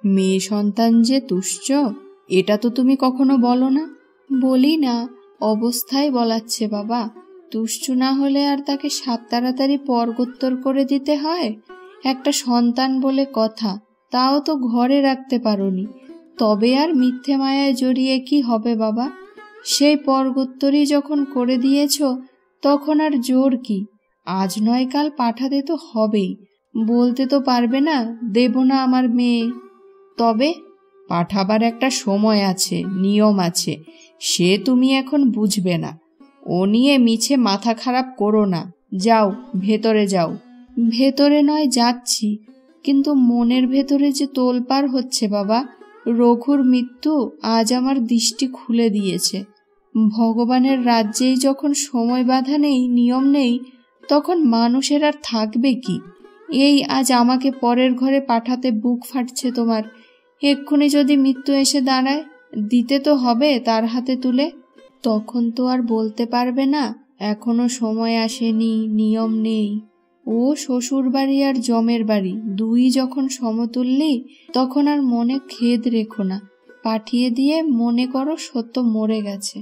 মেয়ে সন্তান যে তুচ্ছ এটা তো তুমি কখনো বলো না। বলি না, অবস্থায় বলাচ্ছে বাবা। তুচ্ছ না হলে আর তাকে সাত তাড়াতাড়ি পরগোত্তর করে দিতে হয়? একটা সন্তান বলে কথা, তাও তো ঘরে রাখতে পারোনি, তবে আর মিথ্যে মায়ায় জড়িয়ে কি হবে বাবা? সেই পরগোত্তরই যখন করে দিয়েছ, তখন আর জোর কি? আজ নয় কাল পাঠাতে তো হবেই। বলতে তো পারবে না দেব না আমার মেয়ে। তবে পাঠাবার একটা সময় আছে, নিয়ম আছে, সে তুমি এখন বুঝবে না। ও নিয়ে মিছে মাথা খারাপ করো না। যাও, ভেতরে যাও। ভেতরে নয় যাচ্ছি, কিন্তু মনের ভেতরে যে তোলপাড় হচ্ছে বাবা। রঘুর মৃত্যু আজ আমার দৃষ্টি খুলে দিয়েছে। ভগবানের রাজ্যেই যখন সময় বাধা নেই, নিয়ম নেই, তখন মানুষের আর থাকবে কি? এই আজ আমাকে পরের ঘরে পাঠাতে বুক ফাটছে তোমার। এক্ষুনি যদি মৃত্যু এসে দাঁড়ায়, দিতে তো হবে তার হাতে তুলে। তখন তো আর বলতে পারবে না এখনো সময় আসেনি, নিয়ম নেই। ও শ্বশুর বাড়ি আর জমের বাড়ি দুই যখন সমতুল্যি, তখন আর মনে খেদ রেখো না। পাঠিয়ে দিয়ে মনে করো সত্য মরে গেছে।